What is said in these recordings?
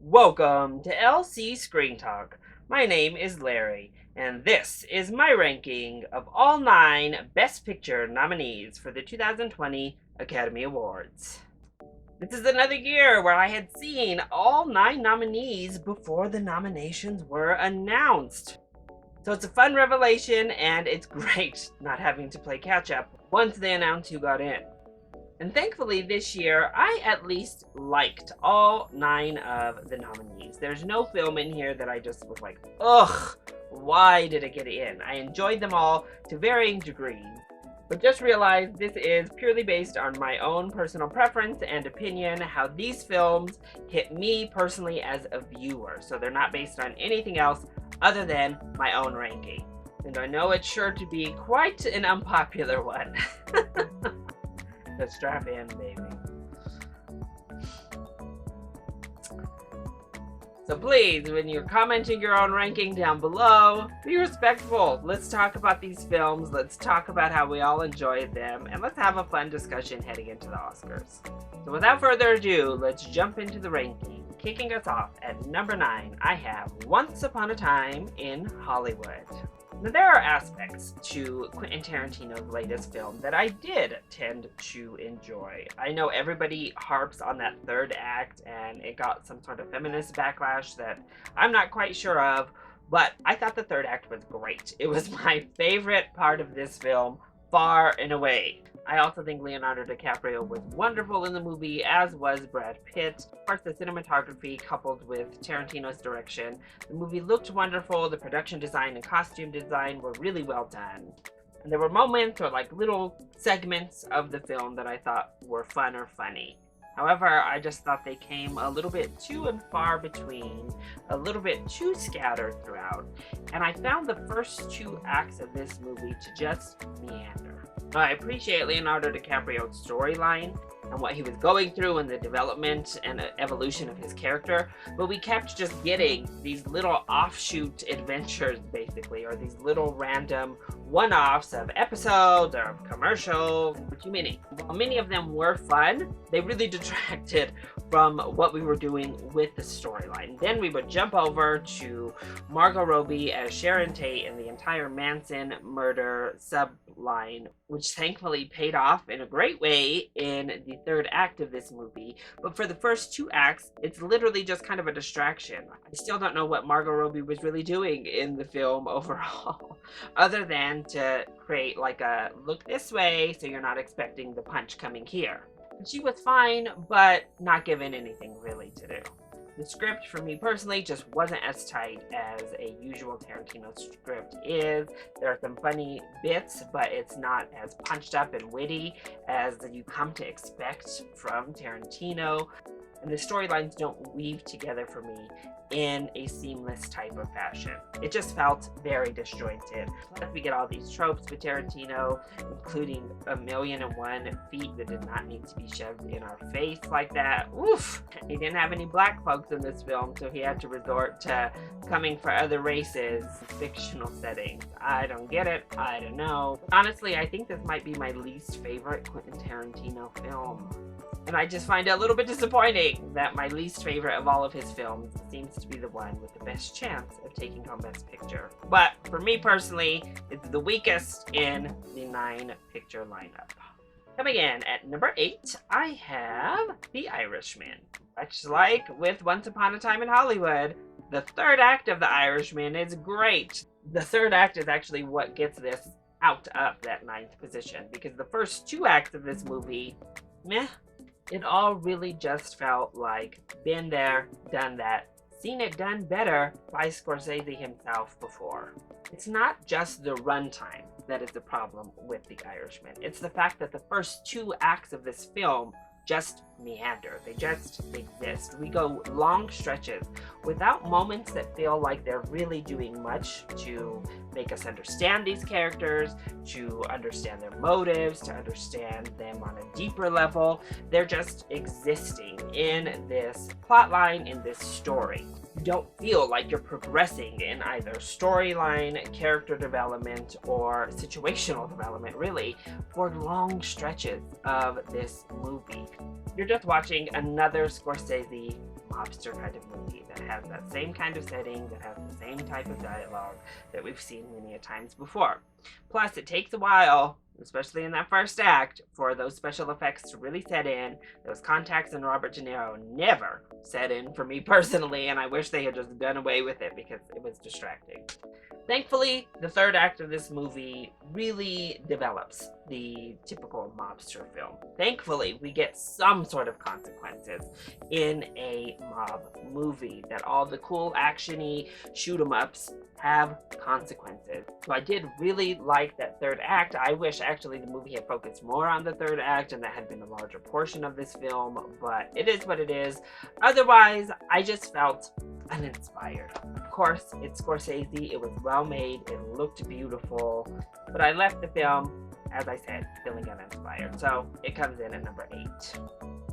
Welcome to LC Screen Talk. My name is Larry, and this is my ranking of all 9 Best Picture nominees for the 2020 Academy Awards. This is another year where I had seen all 9 nominees before the nominations were announced. So it's a fun revelation, and it's great not having to play catch up once they announce who got in. And thankfully this year, I at least liked all 9 of the nominees. There's no film in here that I just was like, ugh, why did it get in? I enjoyed them all to varying degrees. But just realize this is purely based on my own personal preference and opinion, how these films hit me personally as a viewer. So they're not based on anything else other than my own ranking. And I know it's sure to be quite an unpopular one. So strap in, baby. So please, when you're commenting your own ranking down below, be respectful. Let's talk about these films. Let's talk about how we all enjoyed them. And let's have a fun discussion heading into the Oscars. So without further ado, let's jump into the ranking. Kicking us off at number 9, I have Once Upon a Time in Hollywood. Now, there are aspects to Quentin Tarantino's latest film that I did tend to enjoy. I know everybody harps on that third act, and it got some sort of feminist backlash that I'm not quite sure of, but I thought the third act was great. It was my favorite part of this film, far and away. I also think Leonardo DiCaprio was wonderful in the movie, as was Brad Pitt. Of course, the cinematography coupled with Tarantino's direction. The movie looked wonderful. The production design and costume design were really well done. And there were moments or like little segments of the film that I thought were fun or funny. However, I just thought they came a little bit too and far between, a little bit too scattered throughout. And I found the first 2 acts of this movie to just meander. I appreciate Leonardo DiCaprio's storyline and what he was going through and the development and evolution of his character, but we kept just getting these little offshoot adventures, basically, or these little random one-offs of episodes or of commercials. Too many. While many of them were fun, they really detracted from what we were doing with the storyline. Then we would jump over to Margot Robbie as Sharon Tate and the entire Manson murder subline, which thankfully paid off in a great way in the third act of this movie. But for the first 2 acts, it's literally just kind of a distraction. I still don't know what Margot Robbie was really doing in the film overall, other than to create like a look this way so you're not expecting the punch coming here. She was fine, but not given anything really to do. The script, for me personally, just wasn't as tight as a usual Tarantino script is. There are some funny bits, but it's not as punched up and witty as you come to expect from Tarantino. And the storylines don't weave together for me in a seamless type of fashion. It just felt very disjointed. Plus, we get all these tropes with Tarantino, including 1,000,001 feet that did not need to be shoved in our face like that. Oof! He didn't have any black folks in this film, so he had to resort to coming for other races, fictional settings. I don't get it. I don't know. Honestly, I think this might be my least favorite Quentin Tarantino film. And I just find it a little bit disappointing that my least favorite of all of his films seems to be the one with the best chance of taking home Best Picture. But for me personally, it's the weakest in the 9 picture lineup. Coming in at number 8, I have The Irishman. Much like with Once Upon a Time in Hollywood, the third act of The Irishman is great. The third act is actually what gets this out of that 9th position, because the first 2 acts of this movie, meh. It all really just felt like been there, done that, seen it done better by Scorsese himself before. It's not just the runtime that is the problem with The Irishman. It's the fact that the first 2 acts of this film just meander. They just exist. We go long stretches without moments that feel like they're really doing much to make us understand these characters, to understand their motives, to understand them on a deeper level. They're just existing in this plotline, in this story. You don't feel like you're progressing in either storyline, character development, or situational development, really, for long stretches of this movie. You're just watching another Scorsese mobster kind of movie that has that same kind of setting, that has the same type of dialogue that we've seen many a times before. Plus, it takes a while, especially in that first act, for those special effects to really set in. Those contacts in Robert De Niro never set in for me personally, and I wish they had just done away with it because it was distracting. Thankfully, the third act of this movie really develops the typical mobster film. Thankfully, we get some sort of consequences in a mob movie, that all the cool action-y shoot-em-ups have consequences. So I did really like that third act. I wish actually the movie had focused more on the third act and that had been a larger portion of this film, but it is what it is. Otherwise, I just felt uninspired. Of course, it's Scorsese, it was well made, it looked beautiful, but I left the film, as I said, feeling uninspired. So it comes in at number 8.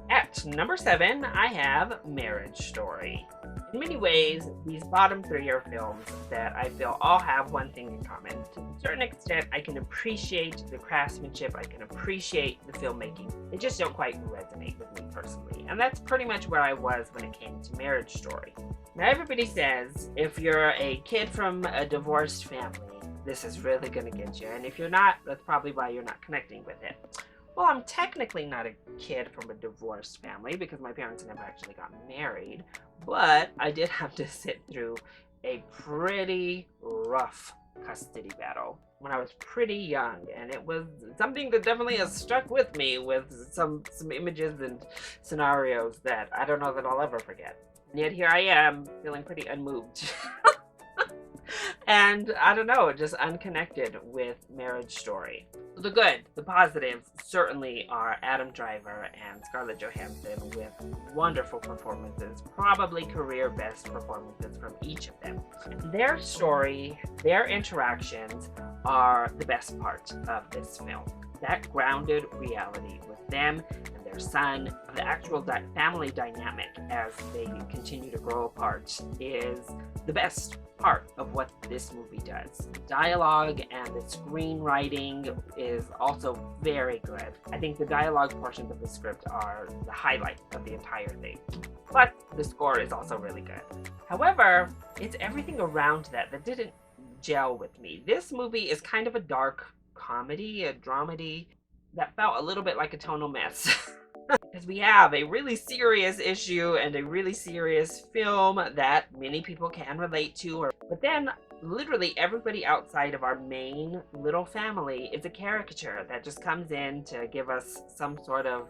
At number 7, I have Marriage Story. In many ways, these bottom 3 are films that I feel all have one thing in common. To a certain extent, I can appreciate the craftsmanship, I can appreciate the filmmaking. They just don't quite resonate with me personally. And that's pretty much where I was when it came to Marriage Story. Now, everybody says if you're a kid from a divorced family, this is really going to get you. And if you're not, that's probably why you're not connecting with it. Well, I'm technically not a kid from a divorced family because my parents never actually got married, but I did have to sit through a pretty rough custody battle when I was pretty young, and it was something that definitely has stuck with me, with some images and scenarios that I don't know that I'll ever forget. And yet here I am, feeling pretty unmoved. And I don't know, just unconnected with Marriage Story. The good, the positives certainly are Adam Driver and Scarlett Johansson with wonderful performances, probably career best performances from each of them. Their story, their interactions are the best part of this film. That grounded reality with them and their son, the actual family dynamic as they continue to grow apart is the best part of what this movie does. The dialogue and the screenwriting is also very good. I think the dialogue portions of the script are the highlight of the entire thing. But the score is also really good. However, it's everything around that didn't gel with me. This movie is kind of a dark comedy, a dramedy that felt a little bit like a tonal mess. Because we have a really serious issue and a really serious film that many people can relate to. But then literally everybody outside of our main little family is a caricature that just comes in to give us some sort of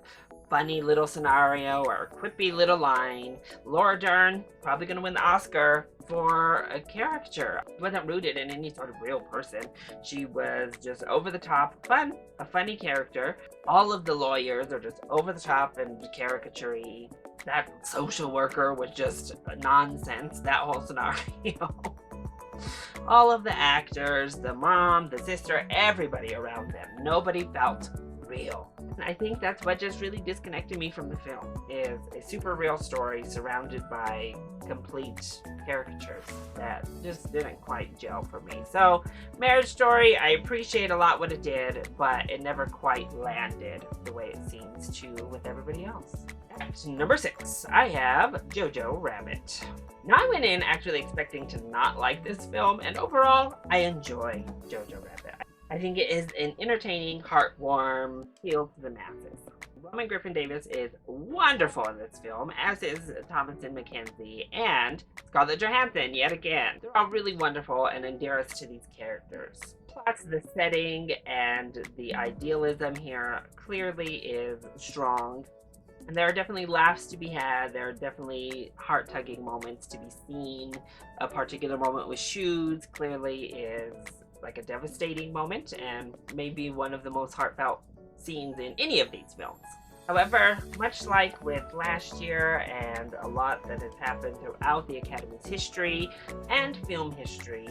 funny little scenario or a quippy little line. Laura Dern, probably going to win the Oscar for a caricature. She wasn't rooted in any sort of real person. She was just over the top, fun, a funny character. All of the lawyers are just over the top and caricature-y. That social worker was just nonsense, that whole scenario. All of the actors, the mom, the sister, everybody around them, nobody felt real. And I think that's what just really disconnected me from the film, is a super real story surrounded by complete caricatures that just didn't quite gel for me. So Marriage Story, I appreciate a lot what it did, but it never quite landed the way it seems to with everybody else. At number 6, I have Jojo Rabbit. Now, I went in actually expecting to not like this film, and overall, I enjoy Jojo Rabbit. I think it is an entertaining, heartwarm appeal to the masses. Roman Griffin Davis is wonderful in this film, as is Thomasin McKenzie and Scarlett Johansson yet again. They're all really wonderful and endear us to these characters. Plus, the setting and the idealism here clearly is strong. And there are definitely laughs to be had. There are definitely heart-tugging moments to be seen. A particular moment with shoes clearly is like a devastating moment and maybe one of the most heartfelt scenes in any of these films. However, much like with last year and a lot that has happened throughout the Academy's history and film history,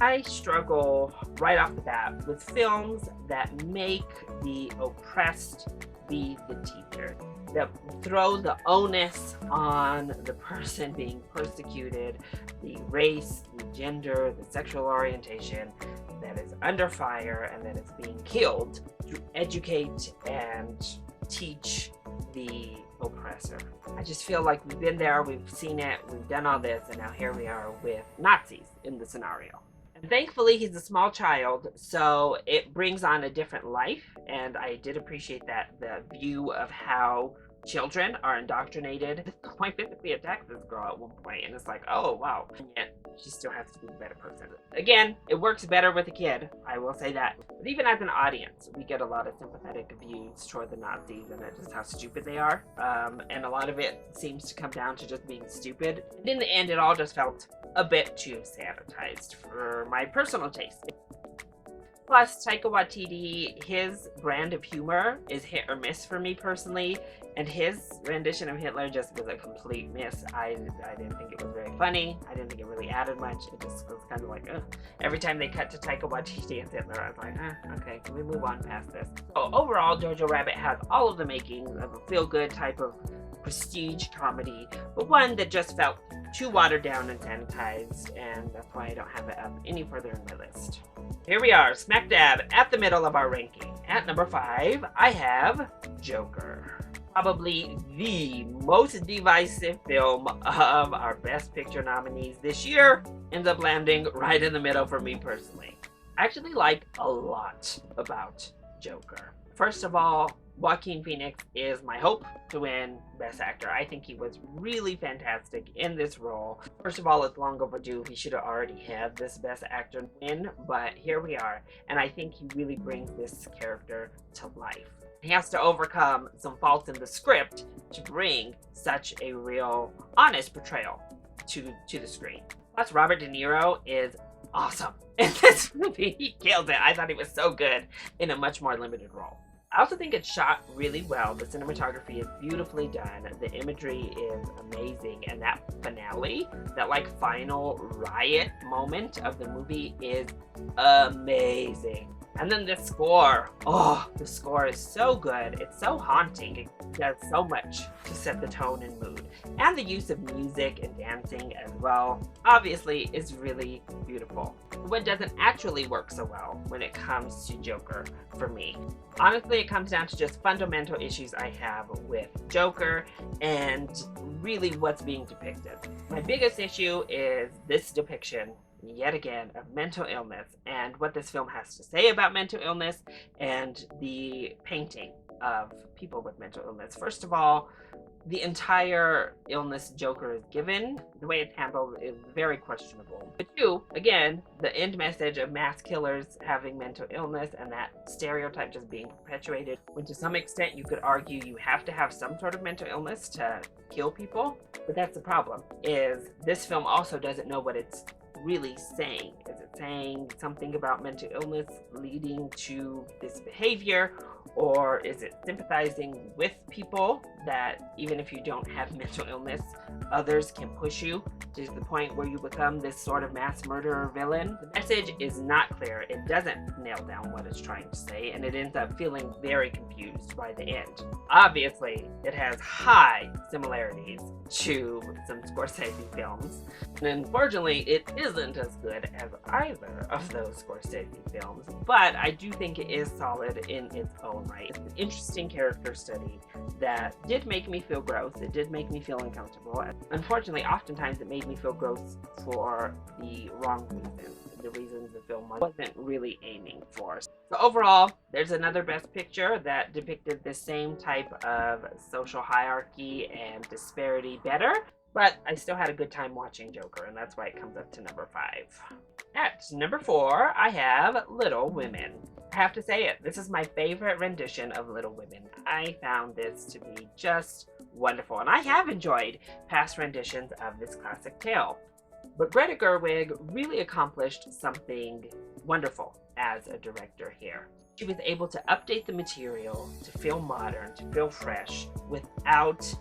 I struggle right off the bat with films that make the oppressed be the teacher, that throw the onus on the person being persecuted, the race, the gender, the sexual orientation that is under fire and that is being killed, to educate and teach the oppressor. I just feel like we've been there, we've seen it, we've done all this, and now here we are with Nazis in the scenario. And thankfully, he's a small child, so it brings on a different life, and I did appreciate that, the view of how children are indoctrinated. I physically attacked this girl at one point, and it's like, oh wow, and yet she still has to be a better person. Again, it works better with a kid, I will say that. But even as an audience, we get a lot of sympathetic views toward the Nazis and just how stupid they are. And a lot of it seems to come down to just being stupid. And in the end, it all just felt a bit too sanitized for my personal taste. Plus, Taika Waititi, his brand of humor is hit or miss for me personally, and his rendition of Hitler just was a complete miss. I didn't think it was very funny. I didn't think it really added much. It just was kind of like, ugh. Every time they cut to Taika Waititi as Hitler, I was like, okay, can we move on past this? So overall, Jojo Rabbit has all of the makings of a feel-good type of prestige comedy, but one that just felt too watered down and sanitized, and that's why I don't have it up any further in my list. Here we are, smack dab at the middle of our ranking. At number 5, I have Joker. Probably the most divisive film of our Best Picture nominees this year, ends up landing right in the middle for me personally. I actually like a lot about Joker. First of all, Joaquin Phoenix is my hope to win Best Actor. I think he was really fantastic in this role. First of all, it's long overdue. He should have already had this Best Actor win, but here we are. And I think he really brings this character to life. He has to overcome some faults in the script to bring such a real, honest portrayal to the screen. Plus, Robert De Niro is awesome in this movie. He killed it. I thought he was so good in a much more limited role. I also think it's shot really well. The cinematography is beautifully done. The imagery is amazing. And that finale, that like final riot moment of the movie is amazing. And then the score. Oh, the score is so good. It's so haunting. It does so much to set the tone and mood. And the use of music and dancing as well, obviously, is really beautiful. What doesn't actually work so well when it comes to Joker for me? Honestly, it comes down to just fundamental issues I have with Joker and really what's being depicted. My biggest issue is this depiction, yet again, of mental illness and what this film has to say about mental illness and the painting of people with mental illness. First of all, the entire illness Joker is given, the way it's handled is very questionable. But two, again, the end message of mass killers having mental illness and that stereotype just being perpetuated, when to some extent you could argue you have to have some sort of mental illness to kill people. But that's the problem, is this film also doesn't know what it's really saying. Is it saying something about mental illness leading to this behavior, or is it sympathizing with people that even if you don't have mental illness, others can push you to the point where you become this sort of mass murderer villain? The message is not clear. It doesn't nail down what it's trying to say, and it ends up feeling very confused by the end. Obviously, it has high similarities to some Scorsese films, and unfortunately, it isn't as good as either of those Scorsese films, but I do think it is solid in its own right. It's an interesting character study that did make me feel gross. It did make me feel uncomfortable. Unfortunately, oftentimes it made me feel gross for the wrong reasons, the reasons the film wasn't really aiming for. So overall, there's another Best Picture that depicted the same type of social hierarchy and disparity better, but I still had a good time watching Joker, and that's why it comes up to number 5. At number 4, I have Little Women. I have to say it, this is my favorite rendition of Little Women. I found this to be just wonderful, and I have enjoyed past renditions of this classic tale. But Greta Gerwig really accomplished something wonderful as a director here. She was able to update the material to feel modern, to feel fresh, without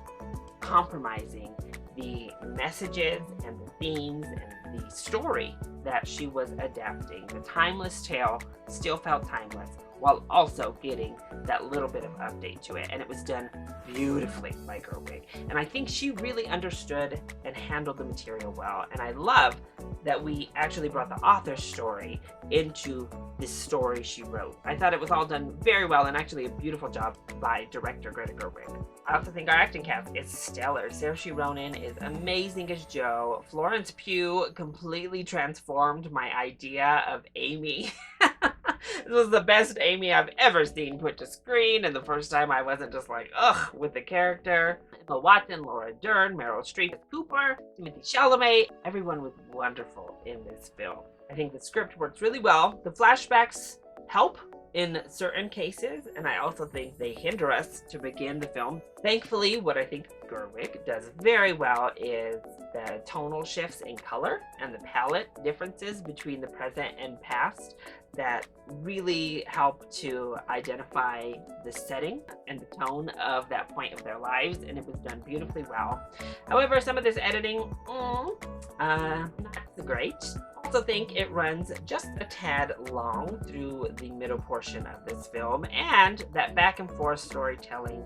compromising the messages and the themes and the story that she was adapting. The timeless tale still felt timeless, while also getting that little bit of update to it. And it was done beautifully by Gerwig. And I think she really understood and handled the material well. And I love that we actually brought the author's story into this story she wrote. I thought it was all done very well, and actually a beautiful job by director Greta Gerwig. I also think our acting cast is stellar. Saoirse Ronan is amazing as Jo. Florence Pugh completely transformed my idea of Amy. This was the best Amy I've ever seen put to screen, and the first time I wasn't just like, ugh, with the character. Emma Watson, Laura Dern, Meryl Streep, Cooper, Timothée Chalamet, everyone was wonderful in this film. I think the script works really well. The flashbacks help in certain cases, and I also think they hinder us to begin the film. Thankfully, what I think Gerwig does very well is the tonal shifts in color and the palette differences between the present and past that really help to identify the setting and the tone of that point of their lives, and it was done beautifully well. However, some of this editing, not so great. I also think it runs just a tad long through the middle portion of this film, and that back and forth storytelling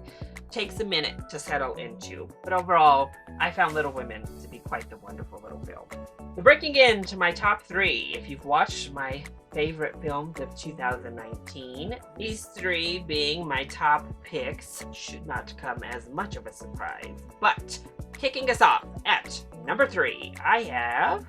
takes a minute to settle into. But overall, I found Little Women to be quite the wonderful little film. So breaking into my top 3, if you've watched my favorite films of 2019, these 3 being my top picks should not come as much of a surprise. But kicking us off at number 3, I have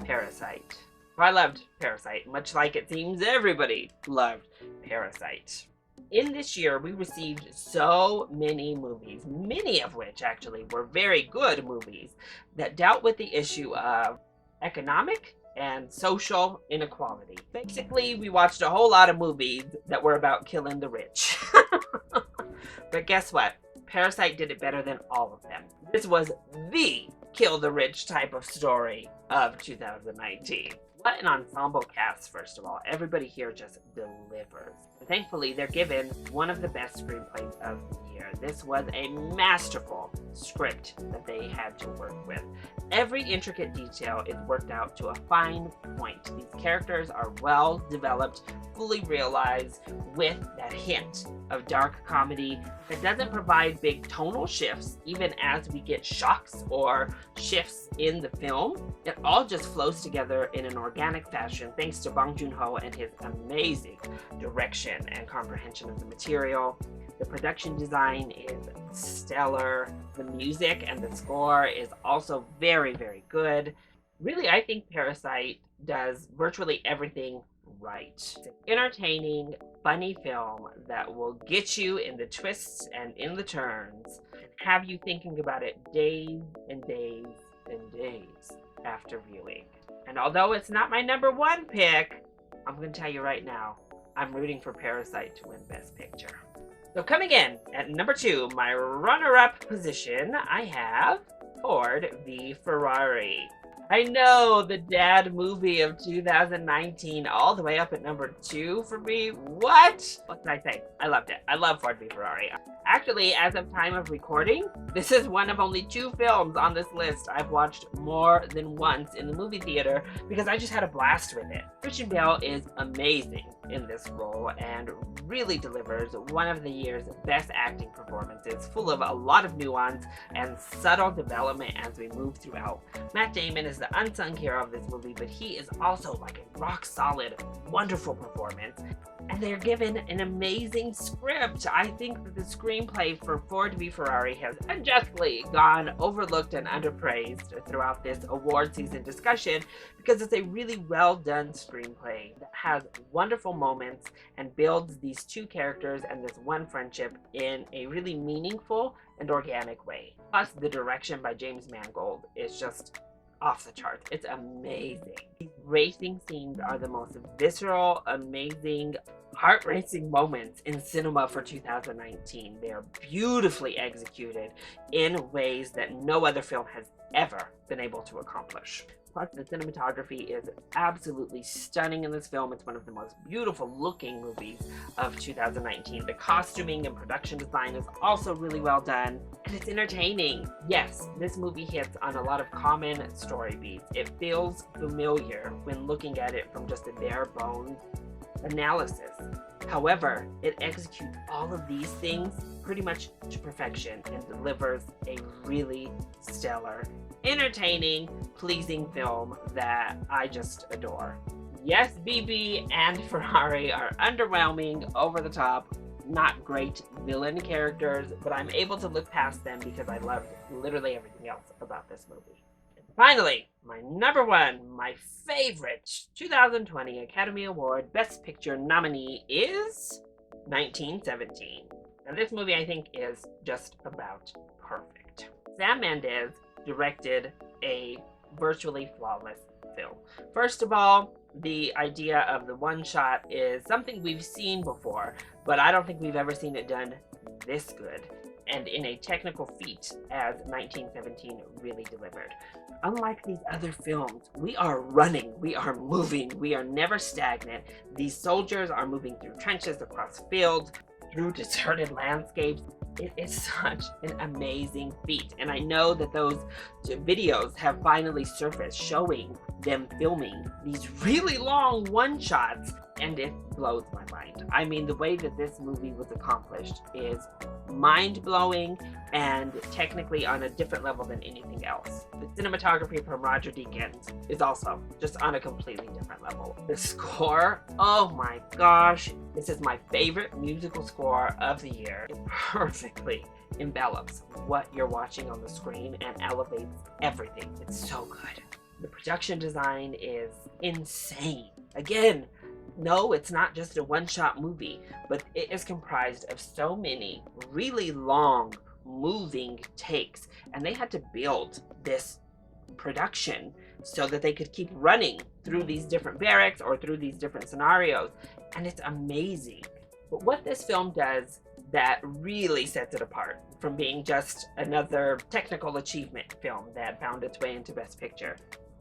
Parasite. I loved Parasite, much like it seems everybody loved Parasite. In this year, we received so many movies, many of which actually were very good movies that dealt with the issue of economic and social inequality. Basically, we watched a whole lot of movies that were about killing the rich. But guess what? Parasite did it better than all of them. This was the kill the rich type of story of 2019. What an ensemble cast, first of all. Everybody here just delivers. Thankfully, they're given one of the best screenplays of the year. This was a masterful script that they had to work with. Every intricate detail is worked out to a fine point. These characters are well developed, fully realized, with that hint of dark comedy that doesn't provide big tonal shifts, even as we get shocks or shifts in the film. It all just flows together in an organic fashion thanks to Bong Joon-ho and his amazing direction and comprehension of the material. The production design is stellar. The music and the score is also very, very good. Really, I think Parasite does virtually everything right. It's an entertaining, funny film that will get you in the twists and in the turns, have you thinking about it days and days and days after viewing. And although it's not my number 1 pick, I'm going to tell you right now, I'm rooting for Parasite to win Best Picture. So coming in at number 2, my runner-up position, I have Ford v Ferrari. I know, the dad movie of 2019, all the way up at number 2 for me. What can I say? I loved it. I love Ford v Ferrari. Actually, as of time of recording, this is one of only 2 films on this list I've watched more than once in the movie theater because I just had a blast with it. Christian Bale is amazing in this role and really delivers one of the year's best acting performances, full of a lot of nuance and subtle development as we move throughout. Matt Damon is the unsung hero of this movie, but he is also like a rock solid, wonderful performance. And they're given an amazing script. I think that the screenplay for Ford v Ferrari has unjustly gone overlooked and underpraised throughout this award season discussion because it's a really well done screenplay that has wonderful moments and builds these 2 characters and this one friendship in a really meaningful and organic way. Plus, the direction by James Mangold is just off the charts. It's amazing. These racing scenes are the most visceral, amazing, heart-racing moments in cinema for 2019. They are beautifully executed in ways that no other film has ever been able to accomplish. Plus, the cinematography is absolutely stunning in this film. It's one of the most beautiful looking movies of 2019. The costuming and production design is also really well done, and it's entertaining. Yes, this movie hits on a lot of common story beats. It feels familiar when looking at it from just a bare bones analysis. However, it executes all of these things pretty much to perfection and delivers a really stellar, entertaining, pleasing film that I just adore. Yes, BB and Ferrari are underwhelming, over the top, not great villain characters, but I'm able to look past them because I loved literally everything else about this movie. Finally, my number one, my favorite 2020 Academy Award Best Picture nominee is 1917. Now, this movie I think is just about perfect. Sam Mendes directed a virtually flawless film. First of all, the idea of the one shot is something we've seen before, but I don't think we've ever seen it done this good and in a technical feat as 1917 really delivered. Unlike these other films, we are running, we are moving, we are never stagnant. These soldiers are moving through trenches, across fields, through deserted landscapes. It is such an amazing feat, and I know that those videos have finally surfaced showing them filming these really long one-shots, and it blows my mind. I mean, the way that this movie was accomplished is mind-blowing and technically on a different level than anything else. The cinematography from Roger Deakins is also just on a completely different level. The score, oh my gosh, this is my favorite musical score of the year. It perfectly envelops what you're watching on the screen and elevates everything. It's so good. The production design is insane. Again, no, it's not just a one-shot movie, but it is comprised of so many really long, moving takes, and they had to build this production so that they could keep running through these different barracks or through these different scenarios, and it's amazing. But what this film does that really sets it apart from being just another technical achievement film that found its way into Best Picture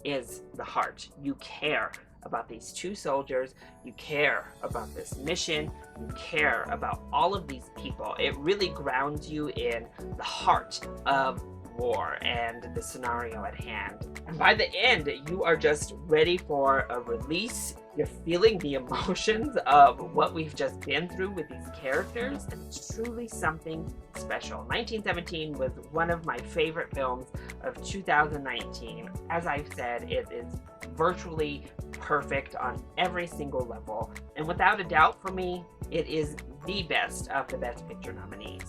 is the heart. You care about these two soldiers, you care about this mission, you care about all of these people. It really grounds you in the heart of war and the scenario at hand. And by the end, you are just ready for a release. You're feeling the emotions of what we've just been through with these characters, and it's truly something special. 1917 was one of my favorite films of 2019. As I've said, it is virtually perfect on every single level, and without a doubt for me, it is the best of the Best Picture nominees.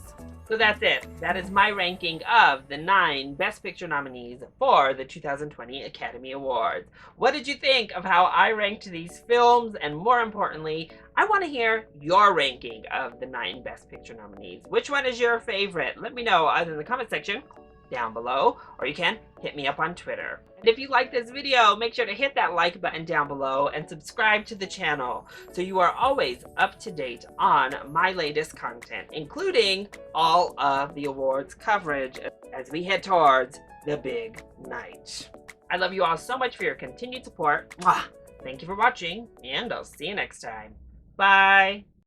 So that's it. That is my ranking of the 9 Best Picture nominees for the 2020 Academy Awards. What did you think of how I ranked these films? And more importantly, I want to hear your ranking of the 9 Best Picture nominees. Which one is your favorite? Let me know either in the comment section down below, or you can hit me up on Twitter. And if you like this video, make sure to hit that like button down below and subscribe to the channel so you are always up to date on my latest content, including all of the awards coverage as we head towards the big night. I love you all so much for your continued support. Mwah! Thank you for watching, and I'll see you next time. Bye!